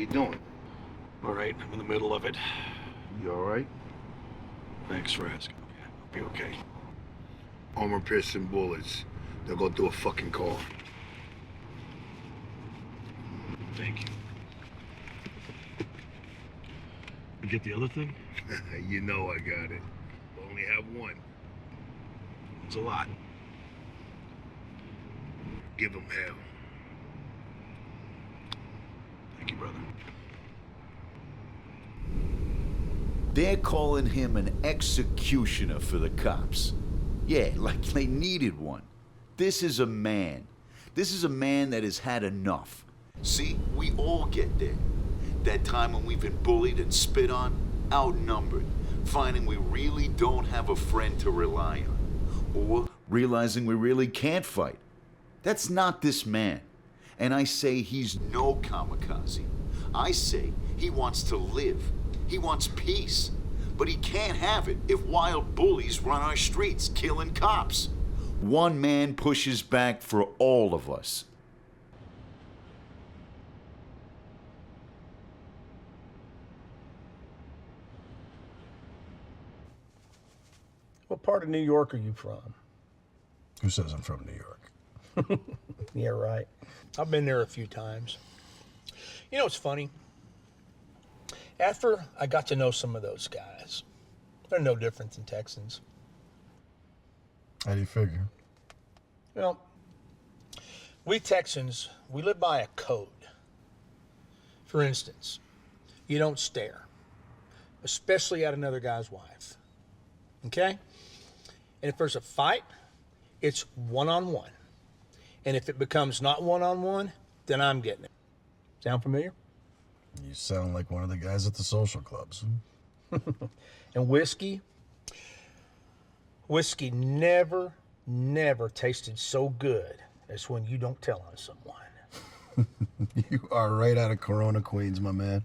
you doing? All right, I'm in the middle of it. You all right? Thanks for asking. I'll be okay. Armor-piercing bullets. They'll go through a fucking car. Thank you. You get the other thing? You know I got it. We only have one. It's a lot. Give them hell. Thank you, brother. They're calling him an executioner for the cops. Yeah, like they needed one. This is a man. This is a man that has had enough. See, we all get there. That time when we've been bullied and spit on, outnumbered, finding we really don't have a friend to rely on, or realizing we really can't fight. That's not this man. And I say he's no kamikaze. I say he wants to live. He wants peace. But he can't have it if wild bullies run our streets, killing cops. One man pushes back for all of us. What part of New York are you from? Who says I'm from New York? Yeah, right. I've been there a few times. You know what's funny? After I got to know some of those guys, they're no different than Texans. How do you figure? Well, we Texans, we live by a code. For instance, you don't stare, especially at another guy's wife. Okay? And if there's a fight, it's one-on-one. And if it becomes not one-on-one, then I'm getting it. Sound familiar? You sound like one of the guys at the social clubs. And whiskey never tasted so good as when you don't tell on someone. You are right out of Corona, Queens, my man.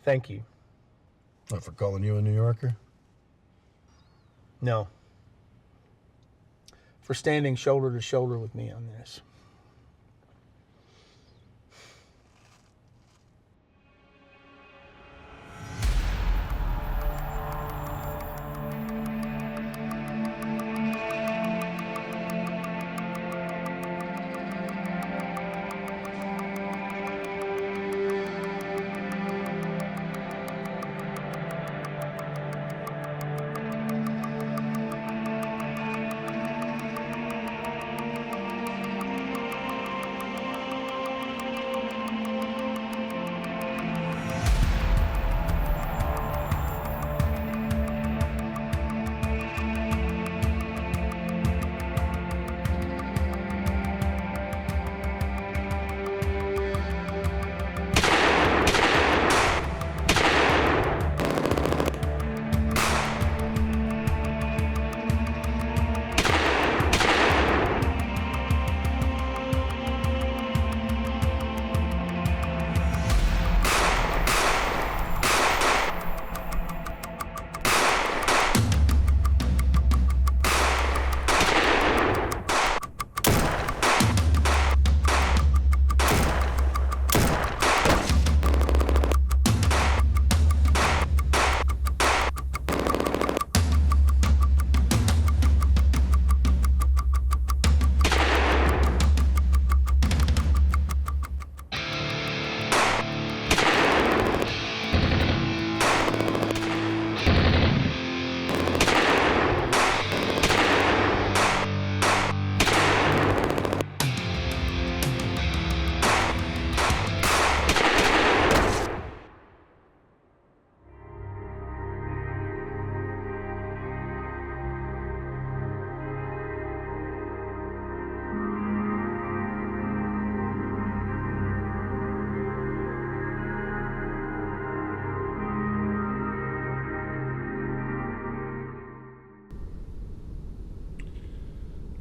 Thank you. What, for calling you a New Yorker? No. For standing shoulder to shoulder with me on this.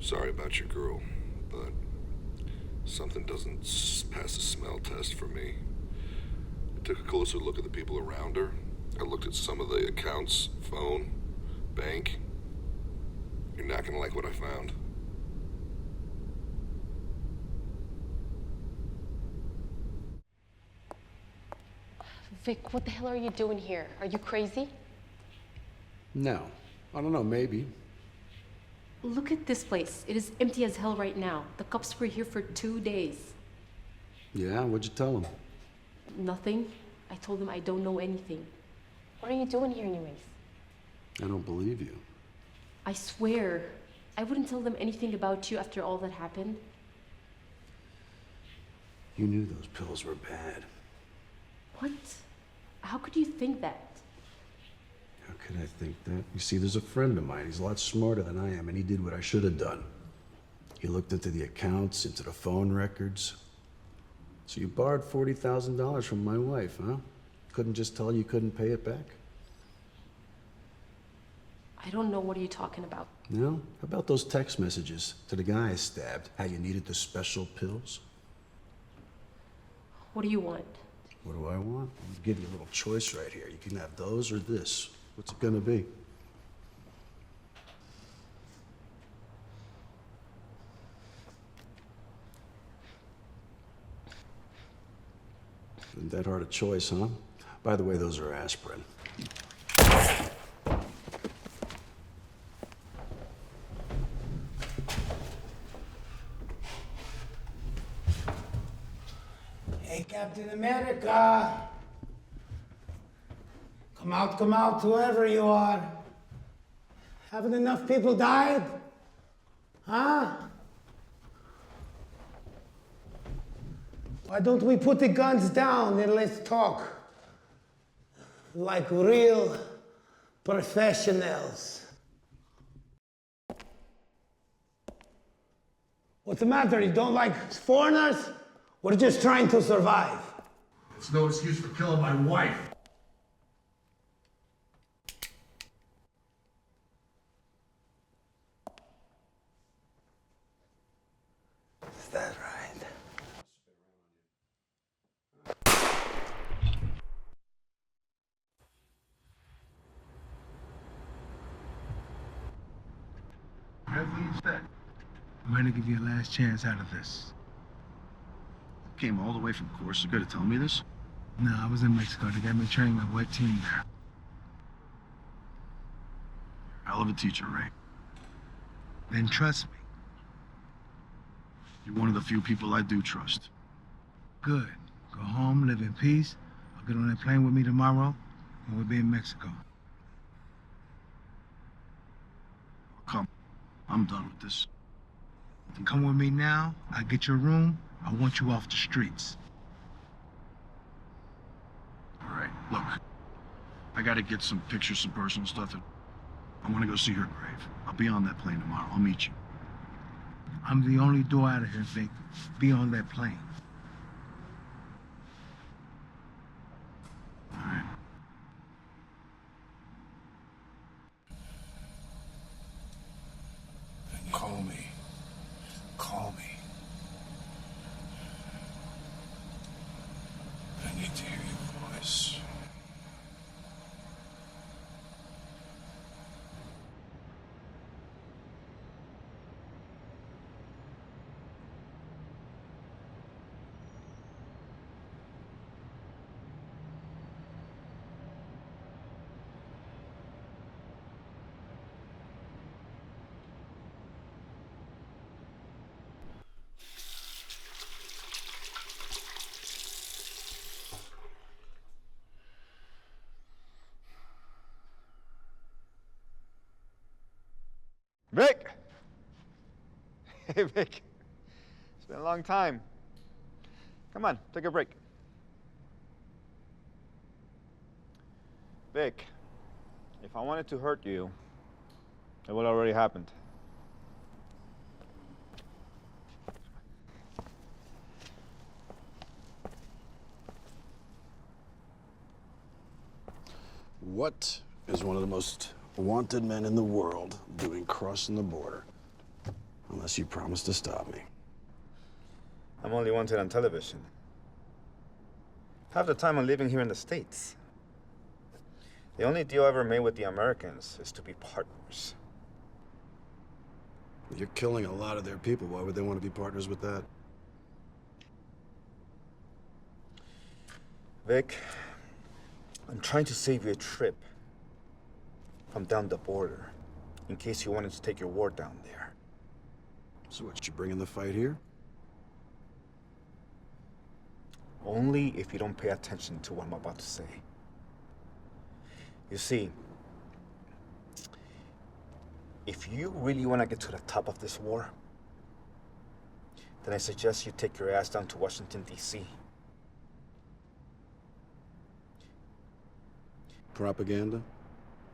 Sorry about your girl, but something doesn't pass the smell test for me. I took a closer look at the people around her. I looked at some of the accounts, phone, bank. You're not gonna like what I found. Vic, what the hell are you doing here? Are you crazy? No. I don't know, maybe. Look at this place. It is empty as hell right now. The cops were here for 2 days. Yeah, what'd you tell them? Nothing. I told them I don't know anything. What are you doing here anyways? I don't believe you. I swear, I wouldn't tell them anything about you after all that happened. You knew those pills were bad. What? How could you think that? How could I think that? You see, there's a friend of mine. He's a lot smarter than I am, and he did what I should have done. He looked into the accounts, into the phone records. So you borrowed $40,000 from my wife, huh? Couldn't just tell you couldn't pay it back? I don't know what are you talking about. No? How about those text messages to the guy I stabbed? How you needed the special pills? What do you want? What do I want? I'll give you a little choice right here. You can have those or this. What's it gonna be? Isn't that hard a choice, huh? By the way, those are aspirin. Hey, Captain America. Come out, whoever you are. Haven't enough people died? Huh? Why don't we put the guns down and let's talk like real professionals? What's the matter? You don't like foreigners? We're just trying to survive. It's no excuse for killing my wife. Is that right? Whatever you said. I'm going to give you a last chance out of this. Came all the way from Corsica to tell me this? No, I was in Mexico. They got me training my wet team there. Hell of a teacher, Ray. Then trust me. You're one of the few people I do trust. Good. Go home, live in peace. I'll get on that plane with me tomorrow, and we'll be in Mexico. Come. I'm done with this. Come with me now. I'll get your room. I want you off the streets. All right, look. I gotta get some pictures, some personal stuff. I want to go see her grave. I'll be on that plane tomorrow. I'll meet you. I'm the only door out of here, Vic. Be on that plane. All right. Call me. Call me. I need to hear your voice. Vic! Hey, Vic. It's been a long time. Come on, take a break. Vic, if I wanted to hurt you, it would already happened. What is one of the most wanted men in the world doing crossing the border? Unless you promise to stop me. I'm only wanted on television. Half the time I'm living here in the States. The only deal I ever made with the Americans is to be partners. You're killing a lot of their people. Why would they want to be partners with that? Vic, I'm trying to save you a trip from down the border in case you wanted to take your war down there. So what, you bringing the fight here? Only if you don't pay attention to what I'm about to say. You see, if you really want to get to the top of this war, then I suggest you take your ass down to Washington, D.C. Propaganda?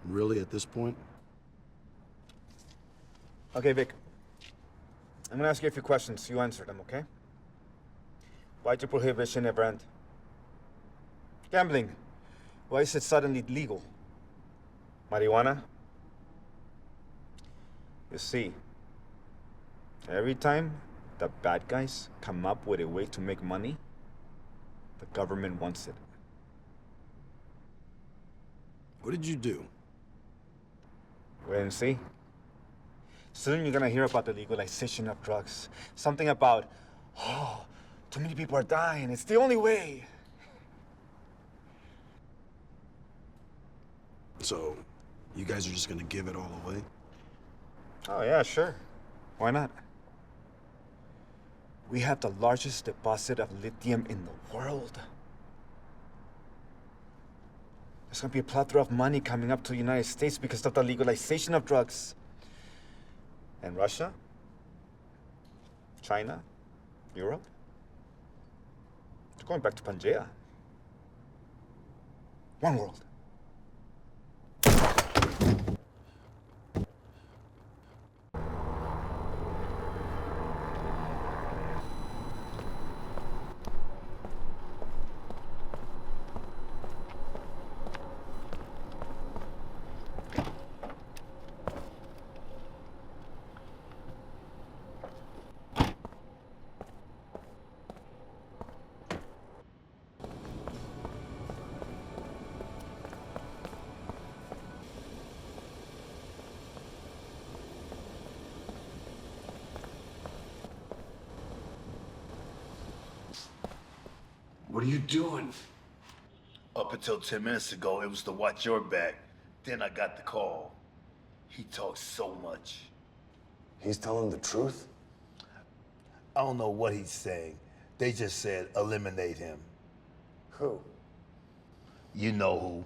Really, at this point? Okay, Vic. I'm gonna ask you a few questions. You answer them, okay? Why did prohibition ever end? Gambling. Why is it suddenly legal? Marijuana? You see, every time the bad guys come up with a way to make money, the government wants it. What did you do? Wait and see. Soon you're gonna hear about the legalization of drugs. Something about, oh, too many people are dying. It's the only way. So, you guys are just gonna give it all away? Oh yeah, sure. Why not? We have the largest deposit of lithium in the world. There's gonna be a plethora of money coming up to the United States because of the legalization of drugs. And Russia, China, Europe, they're going back to Pangea. One world. What are you doing? Up until 10 minutes ago, it was to watch your back. Then I got the call. He talks so much. He's telling the truth? I don't know what he's saying. They just said eliminate him. Who? You know who.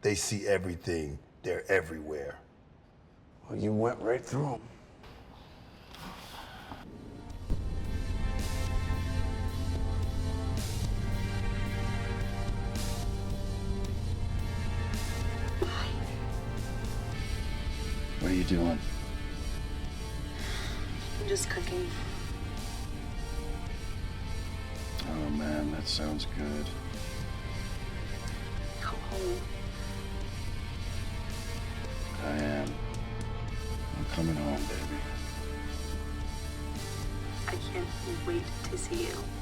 They see everything. They're everywhere. Well, you went right through him. What are you doing? I'm just cooking. Oh man, that sounds good. Come home. I am. I'm coming home, baby. I can't wait to see you.